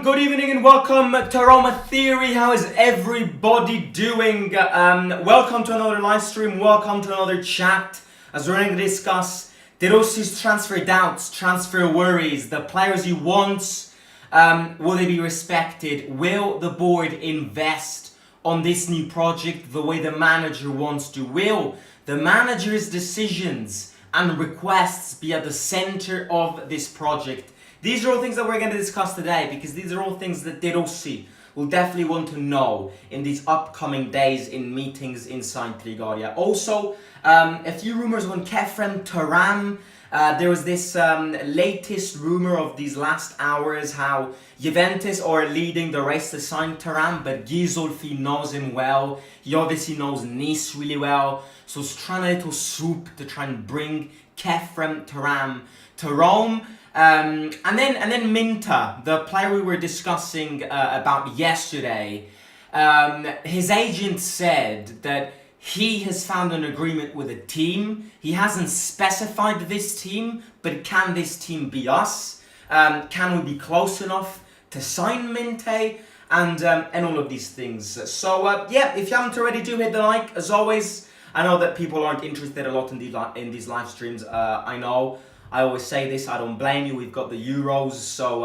good evening and welcome to Roma Theory. How is everybody doing? Welcome to another live stream, welcome to another chat as we're going to discuss De Rossi's transfer doubts, transfer worries, the players he wants. Will they be respected? Will the board invest on this new project the way the manager wants to? Will the manager's decisions and requests be at the center of this project? These are all things that we're going to discuss today because these are all things that De Rossi will definitely want to know in these upcoming days in meetings inside Trigoria. Also, a few rumors on Kefren Turam. There was this latest rumor of these last hours how Juventus are leading the race to sign Turam, but Ghisolfi knows him well. He obviously knows Nice really well. So he's trying a little swoop to try and bring Kefren Turam to Rome. And then Minteh, the player we were discussing about yesterday, his agent said that he has found an agreement with a team. He hasn't specified this team, but can this team be us? Can we be close enough to sign Minteh? And all of these things. So yeah, if you haven't already, do hit the like. As always, I know that people aren't interested a lot in these live streams. I know. I always say this, I don't blame you, we've got the Euros, so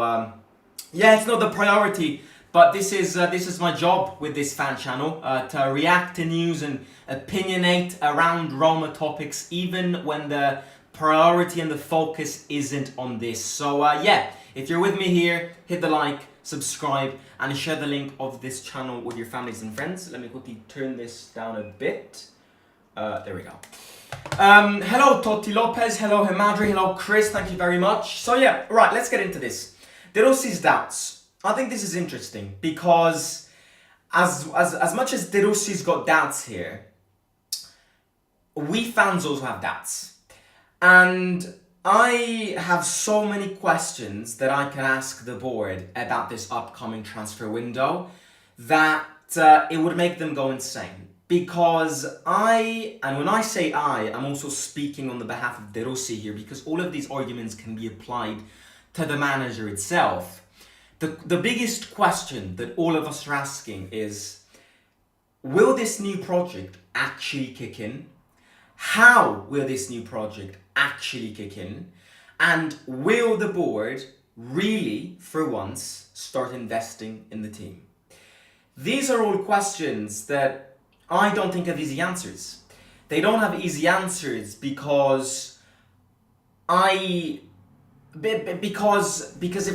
yeah, it's not the priority, but this is my job with this fan channel, to react to news and opinionate around Roma topics, even when the priority and the focus isn't on this. So yeah, if you're with me here, hit the like, subscribe, and share the link of this channel with your families and friends. Let me quickly turn this down a bit. There we go. Hello Totti Lopez, hello Hemadri, hello Chris, thank you very much. So yeah, right, let's get into this. De Rossi's doubts. I think this is interesting because as much as De Rossi's got doubts here, we fans also have doubts. And I have so many questions that I can ask the board about this upcoming transfer window that it would make them go insane. Because and when I say I'm also speaking on the behalf of De Rossi here, because all of these arguments can be applied to the manager itself. The biggest question that all of us are asking is, will this new project actually kick in? How will this new project actually kick in? And will the board really, for once, start investing in the team? These are all questions that I don't think have easy answers. They don't have easy answers because if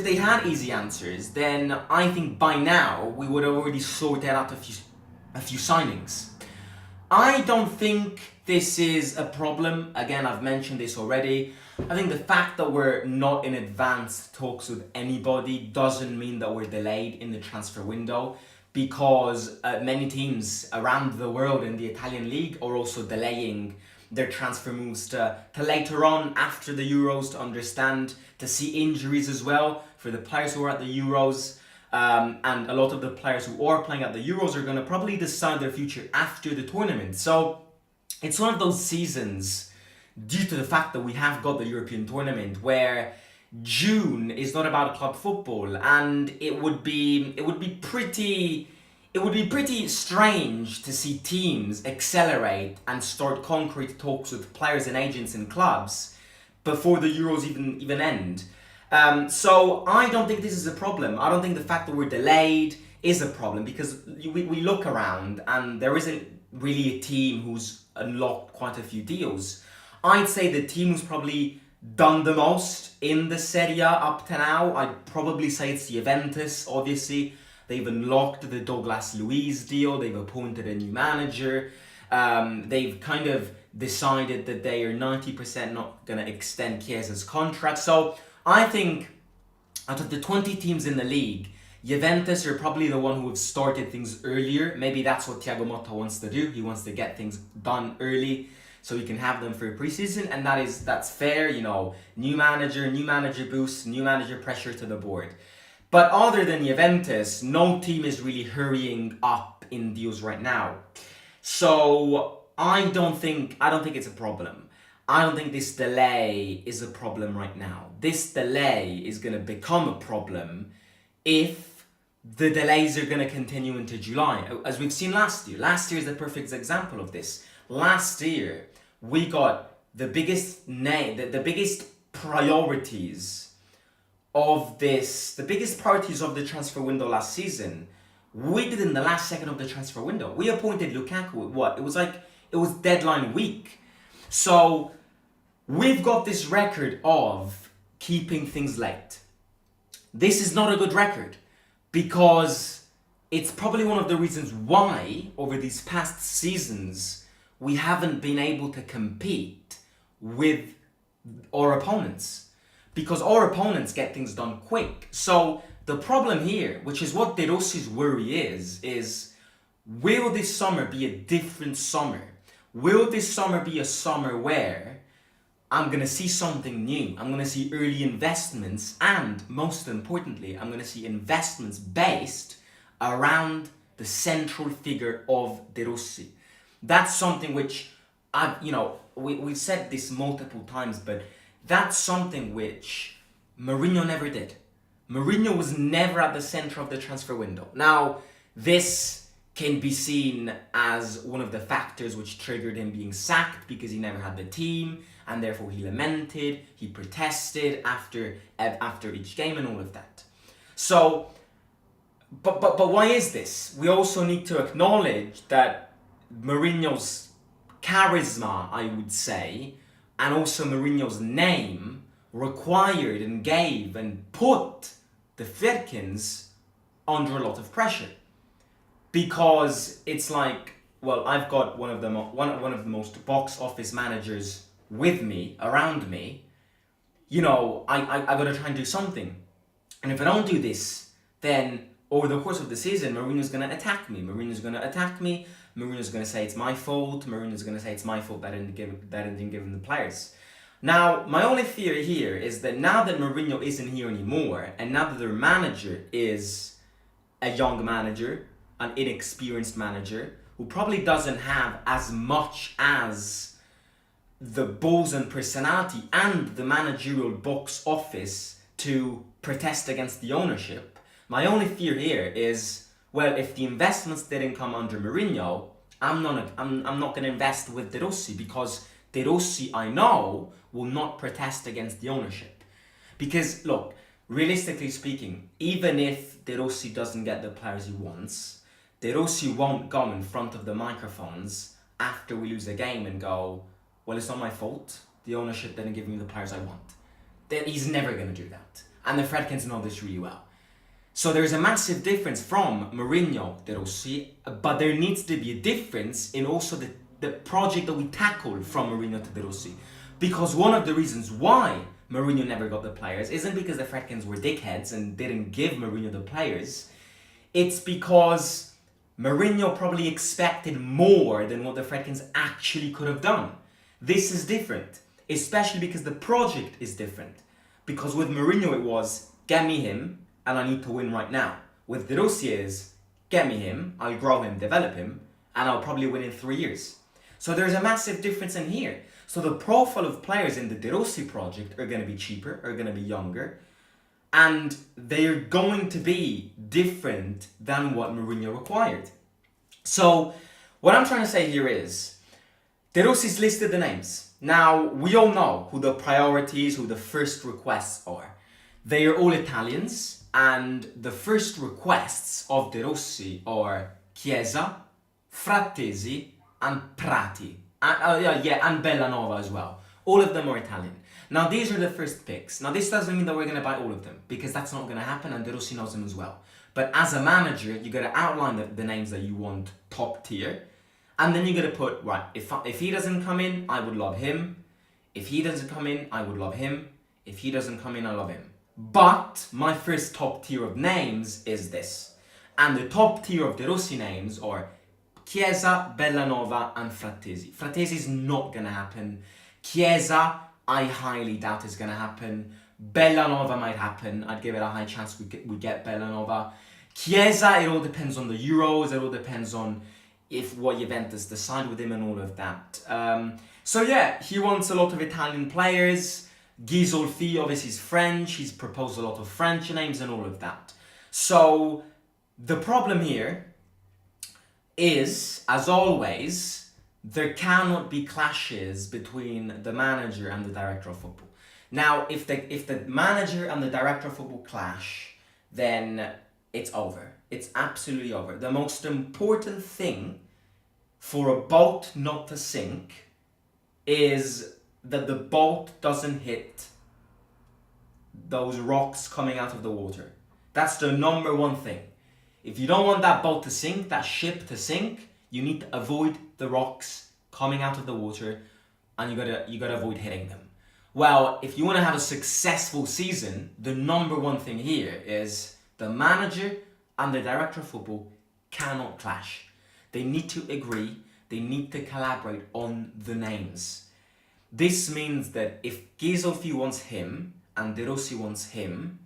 they had easy answers, then I think by now we would have already sorted out a few signings. I don't think this is a problem. Again, I've mentioned this already. I think the fact that we're not in advanced talks with anybody doesn't mean that we're delayed in the transfer window, because many teams around the world in the Italian league are also delaying their transfer moves to later on after the Euros, to see injuries as well for the players who are at the Euros. And a lot of the players who are playing at the Euros are going to probably decide their future after the tournament. So it's one of those seasons, due to the fact that we have got the European tournament, where June is not about club football, and it would be pretty strange to see teams accelerate and start concrete talks with players and agents and clubs before the Euros even end. So I don't think this is a problem. I don't think the fact that we're delayed is a problem, because we look around and there isn't really a team who's unlocked quite a few deals. I'd say the team who's probably done the most in the Serie A up to now, I'd probably say it's Juventus. Obviously, they've unlocked the Douglas Luiz deal, they've appointed a new manager, they've kind of decided that they are 90% not going to extend Chiesa's contract. So I think out of the 20 teams in the league, Juventus are probably the one who have started things earlier. Maybe that's what Thiago Motta wants to do. He wants to get things done early so he can have them for pre-season, and that's fair, you know, new manager boost, new manager pressure to the board. But other than Juventus, no team is really hurrying up in deals right now. So I don't think it's a problem. I don't think this delay is a problem right now. This delay is going to become a problem if the delays are going to continue into July, as we've seen last year. Last year is the perfect example of this. Last year, we got the biggest the biggest priorities of the transfer window last season. We did in the last second of the transfer window. We appointed Lukaku at what? It was deadline week. So we've got this record of keeping things late. This is not a good record, because it's probably one of the reasons why over these past seasons we haven't been able to compete with our opponents, because our opponents get things done quick. So the problem here, which is what De Rossi's worry is will this summer be a different summer? Will this summer be a summer where I'm going to see something new? I'm going to see early investments, and most importantly, I'm going to see investments based around the central figure of De Rossi. That's something which we've said this multiple times, but that's something which Mourinho never did. Mourinho was never at the center of the transfer window. Now, this can be seen as one of the factors which triggered him being sacked, because he never had the team, and therefore he lamented, he protested after each game and all of that. So, but why is this? We also need to acknowledge that Mourinho's charisma, I would say, and also Mourinho's name required and gave and put the Friedkins under a lot of pressure. Because it's like, well, I've got one of the most box office managers with me, around me. I got to try and do something. And if I don't do this, then over the course of the season, Mourinho's going to attack me. Mourinho's going to say it's my fault. Mourinho's going to say it's my fault that I didn't give him the players. Now, my only fear here is that now that Mourinho isn't here anymore, and now that their manager is a young manager, an inexperienced manager, who probably doesn't have as much as the balls and personality and the managerial box office to protest against the ownership, my only fear here is, well, if the investments didn't come under Mourinho, I'm not going to invest with De Rossi, because De Rossi, I know, will not protest against the ownership. Because, look, realistically speaking, even if De Rossi doesn't get the players he wants, De Rossi won't go in front of the microphones after we lose a game and go, well, it's not my fault. The ownership didn't give me the players I want. He's never going to do that. And the Friedkins know this really well. So there's a massive difference from Mourinho, De Rossi, but there needs to be a difference in also the project that we tackled from Mourinho to De Rossi. Because one of the reasons why Mourinho never got the players isn't because the Friedkins were dickheads and didn't give Mourinho the players. It's because Mourinho probably expected more than what the Friedkins actually could have done. This is different, especially because the project is different. Because with Mourinho it was, get me him, and I need to win right now. With De Rossi is, get me him, I'll grow him, develop him, and I'll probably win in 3 years. So there's a massive difference in here. So the profile of players in the De Rossi project are going to be cheaper, are going to be younger, and they're going to be different than what Mourinho required. So what I'm trying to say here is, De Rossi's listed the names. Now, we all know who the priorities, who the first requests are. They are all Italians, and the first requests of De Rossi are Chiesa, Frattesi, and Prati. And Bellanova as well. All of them are Italian. Now, these are the first picks. Now, this doesn't mean that we're going to buy all of them, because that's not going to happen, and De Rossi knows them as well. But as a manager, you got to outline the names that you want top tier, and then you got to put, right, if he doesn't come in, I would love him. If he doesn't come in, I would love him. If he doesn't come in, I love him. But my first top tier of names is this. And the top tier of De Rossi names are Chiesa, Bellanova, and Frattesi. Frattesi is not going to happen. Chiesa, I highly doubt is going to happen. Bellanova might happen. I'd give it a high chance we get Bellanova. Chiesa, it all depends on the Euros. It all depends on what Juventus decide with him and all of that. So yeah, he wants a lot of Italian players. Ghisolfi, obviously, is French. He's proposed a lot of French names and all of that. So The problem here is, as always, there cannot be clashes between the manager and the director of football. Now, if the manager and the director of football clash, then it's over. It's absolutely over. The most important thing for a boat not to sink is that the boat doesn't hit those rocks coming out of the water. That's the number one thing. If you don't want that boat to sink, that ship to sink, you need to avoid the rocks coming out of the water, and you gotta avoid hitting them. Well, if you want to have a successful season, the number one thing here is the manager and the director of football cannot clash. They need to agree, they need to collaborate on the names. This means that if Ghisolfi wants him and De Rossi wants him,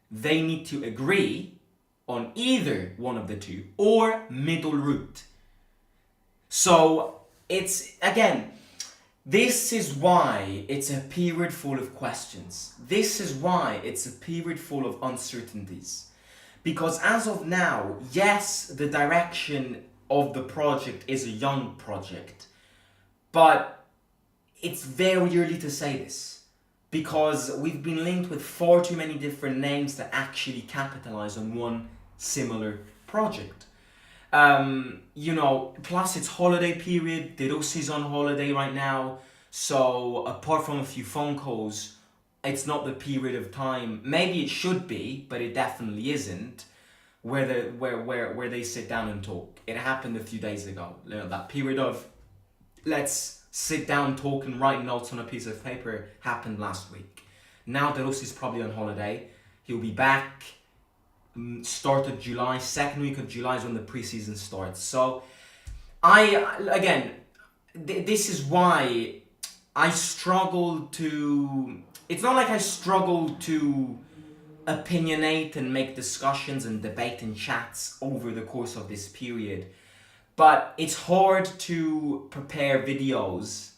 they need to agree on either one of the two or middle route. So it's, again, this is why it's a period full of questions. This is why it's a period full of uncertainties. Because as of now, yes, the direction of the project is a young project, but it's very early to say this, because we've been linked with far too many different names to actually capitalize on one similar project. Plus it's holiday period, De Rossi's on holiday right now, so apart from a few phone calls, it's not the period of time, maybe it should be, but it definitely isn't, where they sit down and talk. It happened a few days ago. That period of let's sit down, talk and write notes on a piece of paper happened last week. Now De Rossi's probably on holiday. He'll be back start of July, second week of July is when the preseason starts. So this is why I struggle to, it's not like I struggle to opinionate and make discussions and debate and chats over the course of this period, but it's hard to prepare videos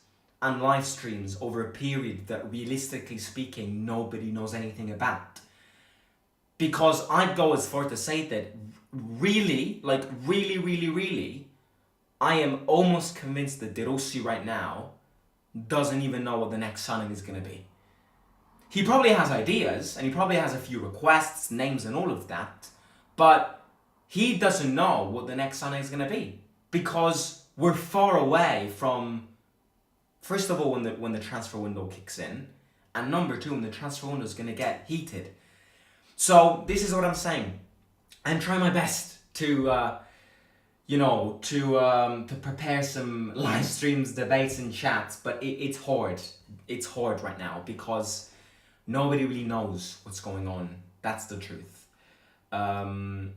and live streams over a period that realistically speaking nobody knows anything about. Because I'd go as far to say that really, I am almost convinced that De Rossi right now doesn't even know what the next signing is going to be. He probably has ideas, and he probably has a few requests, names and all of that, but he doesn't know what the next signing is going to be. Because we're far away from, first of all, when the transfer window kicks in, and number two, when the transfer window is going to get heated. So this is what I'm saying. I'm trying my best to prepare some live streams, debates and chats, but it's hard. It's hard right now because nobody really knows what's going on. That's the truth. But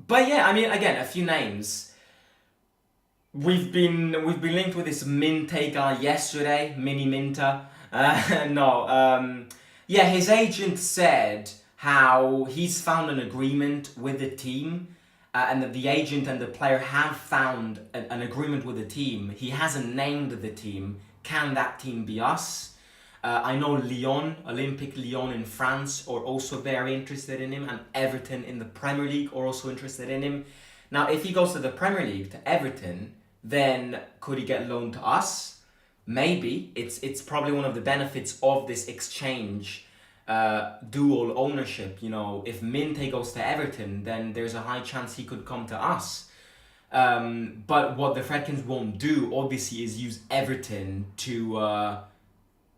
yeah, I mean, again, a few names. We've been linked with this Minteh guy yesterday, Mini Minteh. His agent said how he's found an agreement with the team, and that the agent and the player have found an agreement with the team. He hasn't named the team. Can that team be us? I know Olympique Lyon in France are also very interested in him, and Everton in the Premier League are also interested in him. Now, if he goes to the Premier League, to Everton, then could he get loaned to us? Maybe. It's probably one of the benefits of this exchange, dual ownership. If Minteh goes to Everton, then there's a high chance he could come to us. But what the Fredkins won't do, obviously, is use Everton to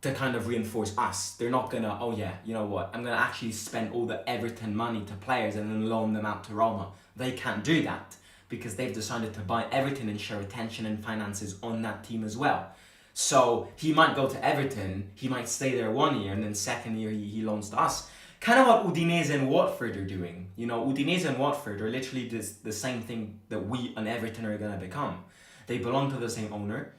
kind of reinforce us. They're not gonna, I'm gonna actually spend all the Everton money to players and then loan them out to Roma. They can't do that because they've decided to buy Everton and share attention and finances on that team as well. So he might go to Everton, he might stay there 1 year, and then second year he loans to us. Kind of what Udinese and Watford are doing. Udinese and Watford are literally the same thing that we and Everton are going to become. They belong to the same owner,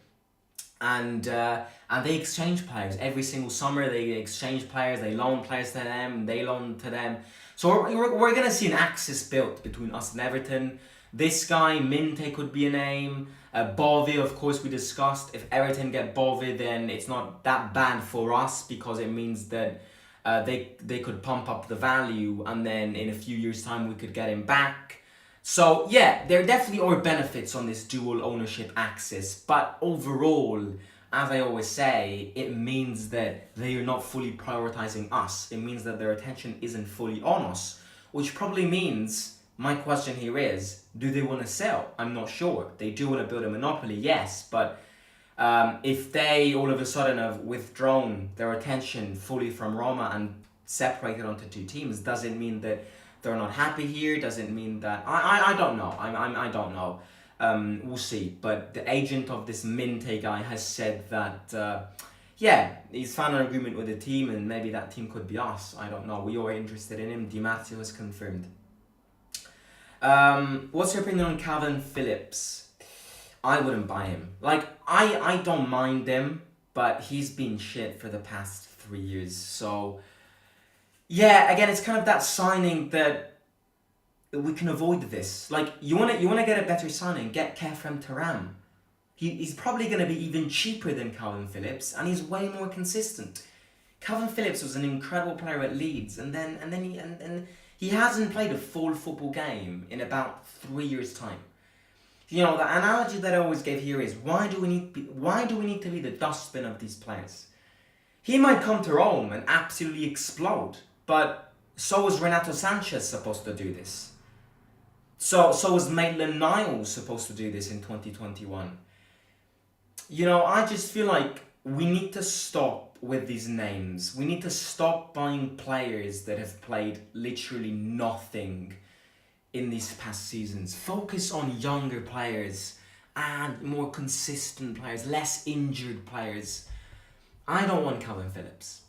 and they exchange players. Every single summer they exchange players, they loan players to them, they loan to them. So we're going to see an axis built between us and Everton. This guy, Minteh, could be a name. Bove, of course, we discussed. If Everton get Bove, then it's not that bad for us because it means that They could pump up the value, and then in a few years' time we could get him back. So yeah, there definitely are benefits on this dual ownership axis, but overall, as I always say, it means that they are not fully prioritizing us. It means that their attention isn't fully on us, which probably means, my question here is, do they want to sell? I'm not sure. They do want to build a monopoly, yes, but if they all of a sudden have withdrawn their attention fully from Roma and separated onto two teams, does it mean that they're not happy here? Does it mean that I don't know. I don't know. We'll see. But the agent of this Minteh guy has said that yeah, he's found an agreement with the team, and maybe that team could be us. I don't know. We are interested in him. Di Matteo has confirmed. What's your opinion on Calvin Phillips? I wouldn't buy him. Like, I don't mind him, but he's been shit for the past 3 years. So, yeah, again, it's kind of that signing that we can avoid this. Like, you wanna get a better signing, get Kefrem Turam. He's probably going to be even cheaper than Calvin Phillips, and he's way more consistent. Calvin Phillips was an incredible player at Leeds, and then he hasn't played a full football game in about 3 years' time. You know, the analogy that I always give here is, why do we need to be the dustbin of these players? He might come to Rome and absolutely explode, but so is Renato Sanchez supposed to do this. So is Maitland-Niles supposed to do this in 2021. You know, I just feel like we need to stop with these names. We need to stop buying players that have played literally nothing in these past seasons. Focus on younger players and more consistent players, less injured players. I don't want Calvin Phillips.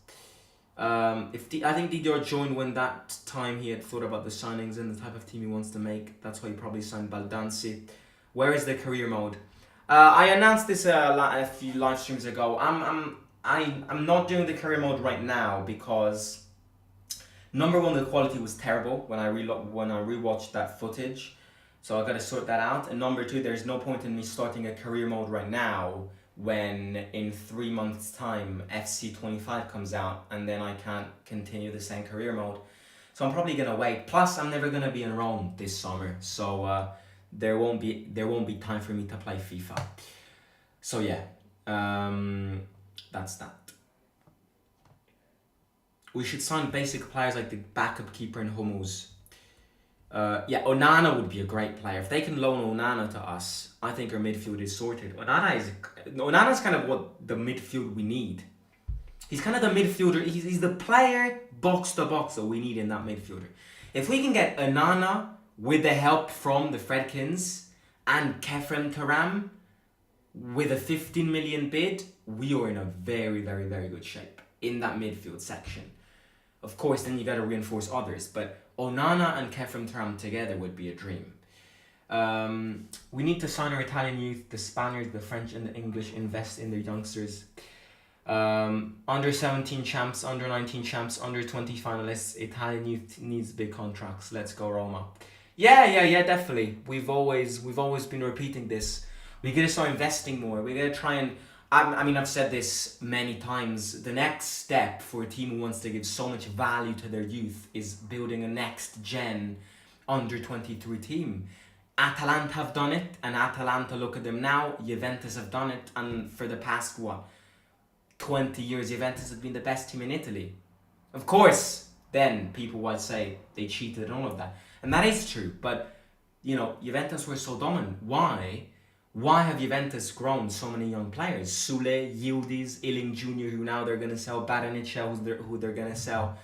I think Didier joined when that time he had thought about the signings and the type of team he wants to make. That's why he probably signed Baldanzi. Where is the career mode? I announced this a few live streams ago. I'm not doing the career mode right now because, number one, the quality was terrible when I rewatched that footage, so I got to sort that out. And number two, there's no point in me starting a career mode right now when in 3 months' time FC 25 comes out and then I can't continue the same career mode. So I'm probably gonna wait. Plus, I'm never gonna be in Rome this summer, so there won't be time for me to play FIFA. So yeah, that's that. We should sign basic players like the backup keeper and Hummels. Yeah, Onana would be a great player. If they can loan Onana to us, I think our midfield is sorted. Onana's kind of what the midfield we need. He's kind of the midfielder. He's the player box to box that we need in that midfielder. If we can get Onana with the help from the Fredkins and Kefrem Turam with a 15 million bid, we are in a very, very, very good shape in that midfield section. Of course, then you got to reinforce others, but Onana and Kefrem Turam together would be a dream. We need to sign our Italian youth. The Spaniards, the French, and the English invest in their youngsters. Under 17 champs, under 19 champs, under 20 finalists. Italian youth needs big contracts. Let's go, Roma. Yeah, definitely. We've always been repeating this. We gotta start investing more. We gotta try and. I mean, I've said this many times. The next step for a team who wants to give so much value to their youth is building a next gen under 23 team. Atalanta have done it, and Atalanta, look at them now. Juventus have done it, and for the past 20 years, Juventus have been the best team in Italy. Of course, then people will say they cheated and all of that, and that is true. But you know, Juventus were so dominant. Why? Why have Juventus grown so many young players? Sule, Yildiz, Iling Jr., who now they're going to sell, Baranic, who they're going to sell.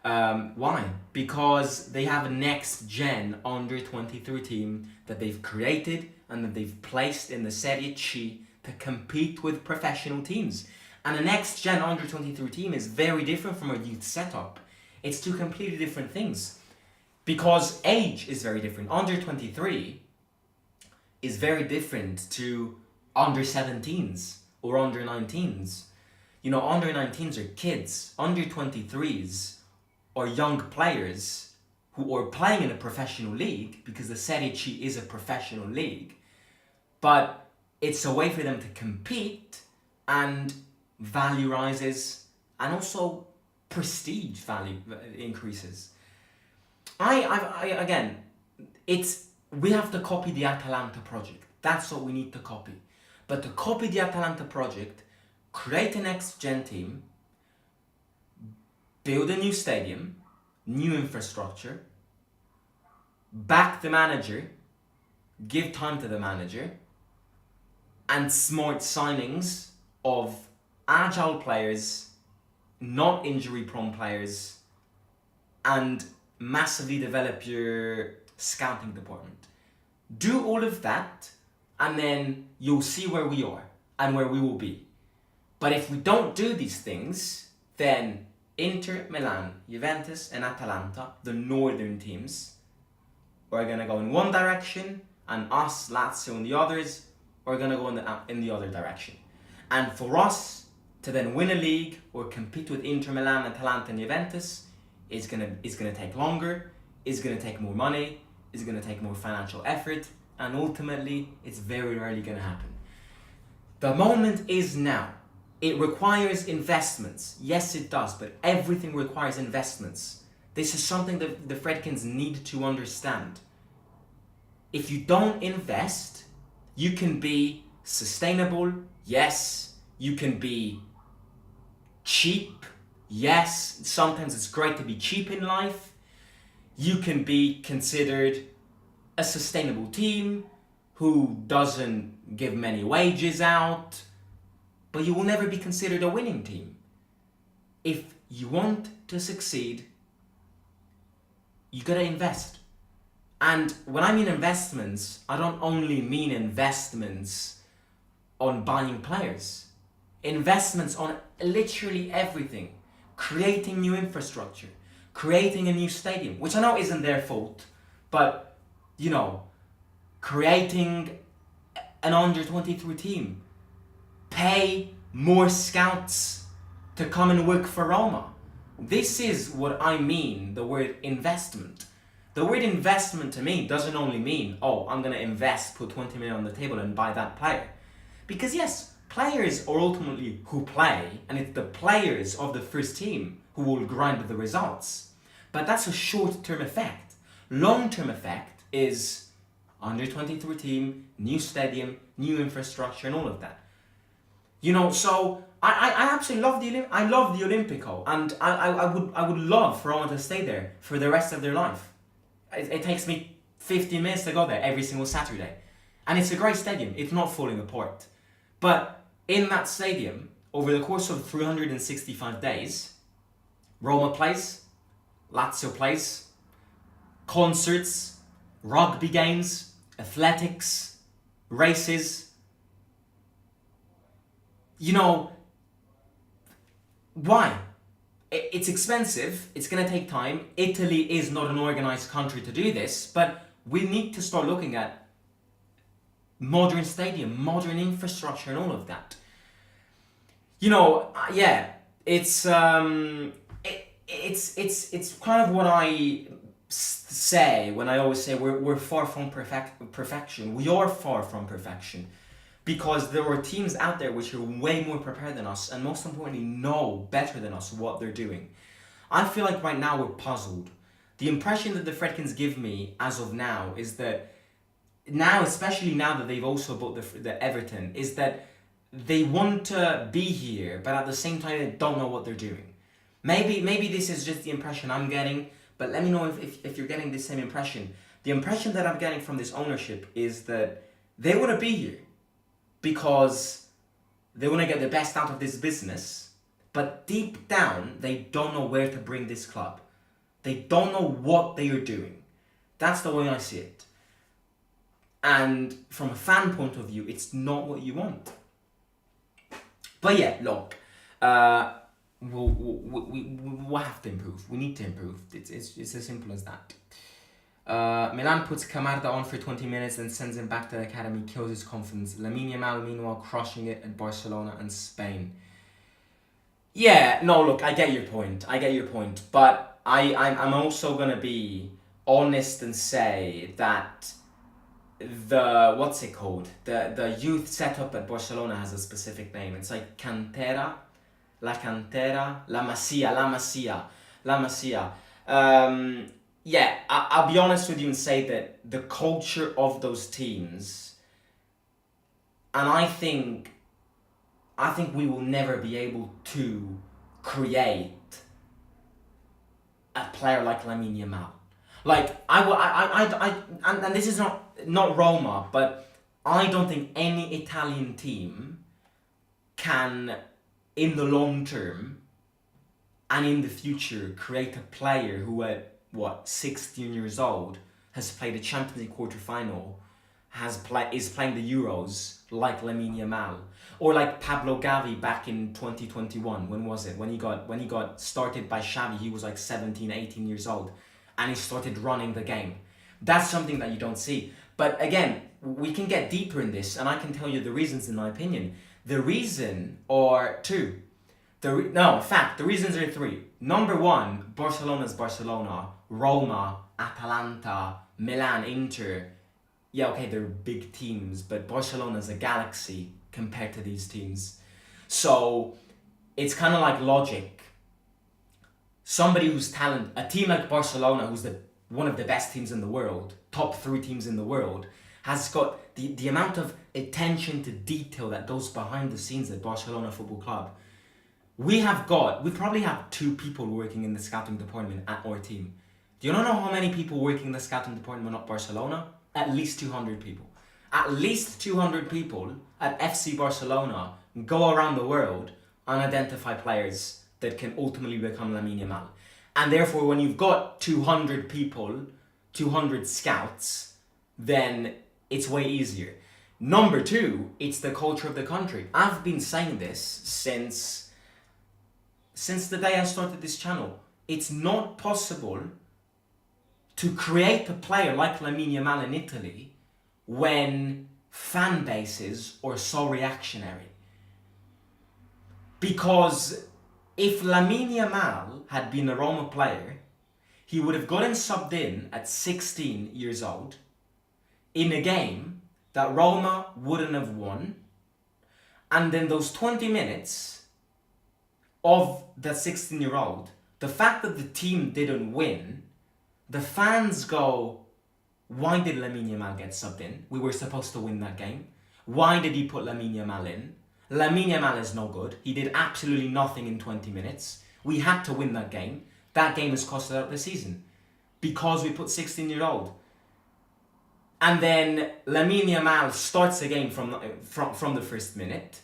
Why? Because they have a next gen under 23 team that they've created and that they've placed in the Serie C to compete with professional teams. And a next gen under 23 team is very different from a youth setup. It's two completely different things. Because age is very different. Under 23 is very different to under 17s or under 19s. You know, under 19s are kids. Under 23s are young players who are playing in a professional league, because the Serie C is a professional league. But it's a way for them to compete, and value rises, and also prestige value increases. Again, we have to copy the Atalanta project. That's what we need to copy. But to copy the Atalanta project, create a next-gen team, build a new stadium, new infrastructure, back the manager, give time to the manager, and smart signings of agile players, not injury-prone players, and massively develop your scouting department. Do all of that, and then you'll see where we are and where we will be. But if we don't do these things, then Inter, Milan, Juventus, and Atalanta, the northern teams, are going to go in one direction, and us, Lazio, and the others are going to go in the other direction. And for us to then win a league or compete with Inter, Milan, Atalanta, and Juventus is going to take longer, is going to take more money, is going to take more financial effort, and ultimately, it's very rarely going to happen. The moment is now. It requires investments. Yes, it does, but everything requires investments. This is something that the Fredkins need to understand. If you don't invest, you can be sustainable, yes. You can be cheap, yes. Sometimes it's great to be cheap in life. You can be considered a sustainable team who doesn't give many wages out, but you will never be considered a winning team. If you want to succeed, you gotta invest. And when I mean investments, I don't only mean investments on buying players. Investments on literally everything. Creating new infrastructure, creating a new stadium, which I know isn't their fault, but creating an under-23 team, pay more scouts to come and work for Roma. This is what I mean, the word investment. The word investment to me doesn't only mean, I'm going to invest, put 20 million on the table and buy that player. Because yes, players are ultimately who play, and it's the players of the first team who will grind the results. But that's a short-term effect. Long-term effect is under-23 team, new stadium, new infrastructure, and all of that. So I absolutely love the Olimpico, and I would love for Roma to stay there for the rest of their life. It takes me 15 minutes to go there every single Saturday, and it's a great stadium. It's not falling apart, but in that stadium, over the course of 365 days, Roma plays, Lazio plays, concerts, rugby games, athletics, races. Why? It's expensive, it's going to take time. Italy is not an organized country to do this, but we need to start looking at modern stadium, modern infrastructure, and all of that. It's kind of what I say when I always say we're far from perfection. We are far from perfection, because there are teams out there which are way more prepared than us, and most importantly know better than us what they're doing. I feel like right now we're puzzled. The impression that the Fredkins give me as of now is that now, especially now that they've also bought the Everton, is that they want to be here, but at the same time they don't know what they're doing. Maybe this is just the impression I'm getting, but let me know if you're getting the same impression. The impression that I'm getting from this ownership is that they want to be here because they want to get the best out of this business, but deep down they don't know where to bring this club. They don't know what they are doing. That's the way I see it. And from a fan point of view, it's not what you want. But yeah, look, we'll have to improve. We need to improve. It's as simple as that. Milan puts Camarda on for 20 minutes and sends him back to the academy, kills his confidence. Lamine Yamal, meanwhile, crushing it at Barcelona and Spain. Yeah, no, look, I get your point. But I'm also going to be honest and say that the youth setup at Barcelona has a specific name. It's like Cantera. la cantera, la Masia. Yeah, I'll be honest with you and say that the culture of those teams, and I think we will never be able to create a player like Lamine Yamal. Like and this is not Roma, but I don't think any Italian team can, in the long term and in the future, create a player who at 16 years old has played a Champions League quarterfinal, is playing the Euros like Lamine Yamal, or like Pablo Gavi back in 2021. When was it? When he got started by Xavi, he was like 17, 18 years old, and he started running the game. That's something that you don't see. But again, we can get deeper in this, and I can tell you the reasons, in my opinion. The reason are two. In fact, the reasons are three. Number one, Barcelona's Barcelona, Roma, Atalanta, Milan, Inter. Yeah, okay, they're big teams, but Barcelona's a galaxy compared to these teams. So it's kind of like logic. Somebody who's talent, a team like Barcelona, who's one of the best teams in the world, top 3 teams in the world, has got the amount of attention to detail that goes behind the scenes at Barcelona Football Club. We probably have 2 people working in the scouting department at our team. Do you not know how many people working in the scouting department at Barcelona? At least 200 people. At least 200 people at FC Barcelona go around the world and identify players that can ultimately become Lamine Yamal. And therefore, when you've got 200 people, 200 scouts, then it's way easier. Number 2, it's the culture of the country. I've been saying this since the day I started this channel. It's not possible to create a player like Lamine Yamal in Italy when fan bases are so reactionary. Because if Lamine Yamal had been a Roma player, he would have gotten subbed in at 16 years old in a game that Roma wouldn't have won, and then those 20 minutes of that 16-year-old, the fact that the team didn't win, the fans go, why did Lamine Yamal get subbed in? We were supposed to win that game. Why did he put Lamine Yamal in? Lamine Yamal is no good. He did absolutely nothing in 20 minutes. We had to win that game. That game has cost us out the season because we put 16-year-old. And then Lamine Yamal starts the game from the first minute,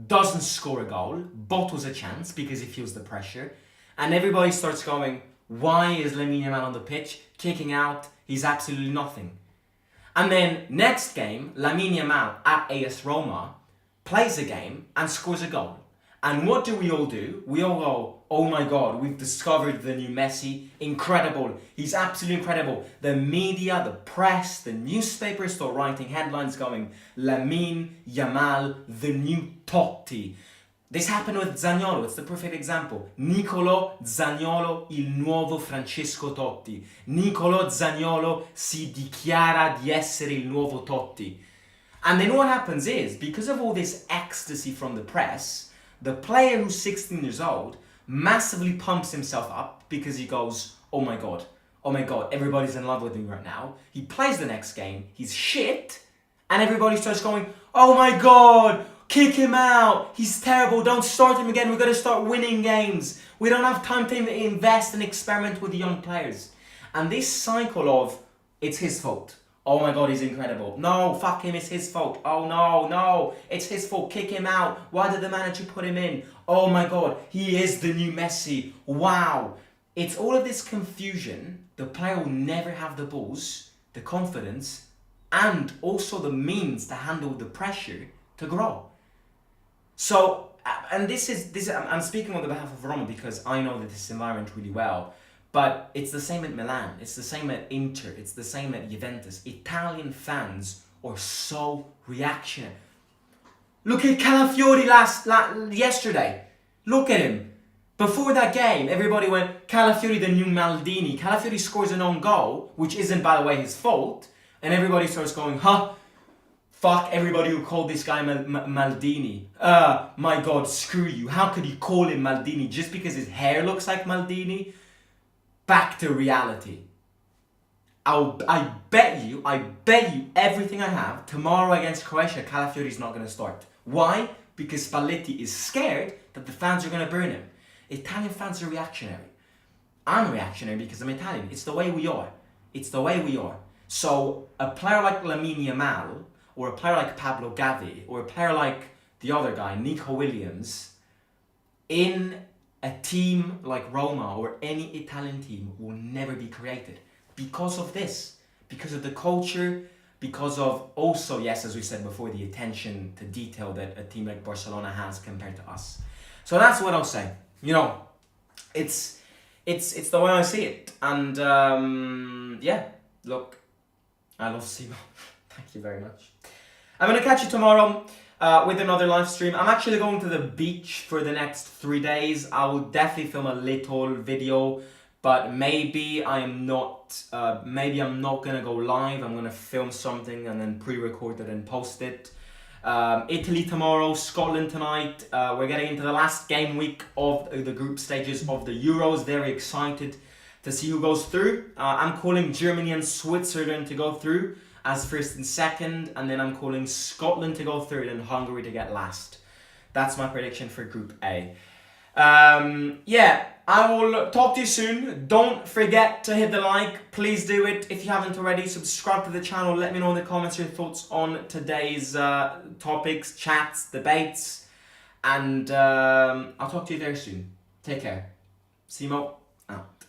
doesn't score a goal, bottles a chance because he feels the pressure, and everybody starts going, why is Lamine Yamal on the pitch, kicking out, he's absolutely nothing. And then next game, Lamine Yamal at AS Roma plays a game and scores a goal. And what do? We all go, oh my God, we've discovered the new Messi. Incredible. He's absolutely incredible. The media, the press, the newspapers start writing headlines going, Lamine Yamal, the new Totti. This happened with Zaniolo. It's the perfect example. Niccolò Zaniolo, il nuovo Francesco Totti. Niccolò Zaniolo si dichiara di essere il nuovo Totti. And then what happens is, because of all this ecstasy from the press, the player who's 16 years old massively pumps himself up because he goes, oh my God, everybody's in love with me right now. He plays the next game, he's shit, and everybody starts going, oh my God, kick him out, he's terrible, don't start him again, we've got to start winning games. We don't have time to invest and experiment with young players. And this cycle of, it's his fault. Oh my God, he's incredible. No, fuck him, it's his fault. Oh no, it's his fault. Kick him out. Why did the manager put him in? Oh my God, he is the new Messi. Wow. It's all of this confusion. The player will never have the balls, the confidence, and also the means to handle the pressure to grow. So, and I'm speaking on the behalf of Roma because I know this environment really well. But it's the same at Milan, it's the same at Inter, it's the same at Juventus. Italian fans are so reactionary. Look at Calafiori yesterday. Look at him. Before that game, everybody went, Calafiori the new Maldini. Calafiori scores an own goal, which isn't, by the way, his fault. And everybody starts going, Fuck everybody who called this guy Maldini. My God, screw you. How could you call him Maldini just because his hair looks like Maldini? Back to reality. I bet you everything I have, tomorrow against Croatia, Calafiori's not going to start. Why? Because Spalletti is scared that the fans are going to burn him. Italian fans are reactionary. I'm reactionary because I'm Italian. It's the way we are. It's the way we are. So a player like Lamine Yamal, or a player like Pablo Gavi, or a player like the other guy, Nico Williams, in a team like Roma or any Italian team will never be created. Because of this. Because of the culture, because of also, yes, as we said before, the attention to detail that a team like Barcelona has compared to us. So that's what I'll say. You know, it's the way I see it. And yeah, look, I love Simo. Thank you very much. I'm going to catch you tomorrow with another live stream. I'm actually going to the beach for the next 3 days. I will definitely film a little video, but maybe I'm not gonna go live. I'm gonna film something and then pre-record it and post it. Italy tomorrow, Scotland tonight. We're getting into the last game week of the group stages of the Euros. Very excited to see who goes through. I'm calling Germany and Switzerland to go through as first and second, and then I'm calling Scotland to go third and Hungary to get last. That's my prediction for Group A. Yeah, I will talk to you soon. Don't forget to hit the like. Please do it if you haven't already. Subscribe to the channel. Let me know in the comments your thoughts on today's topics, chats, debates. And I'll talk to you very soon. Take care. Simo out.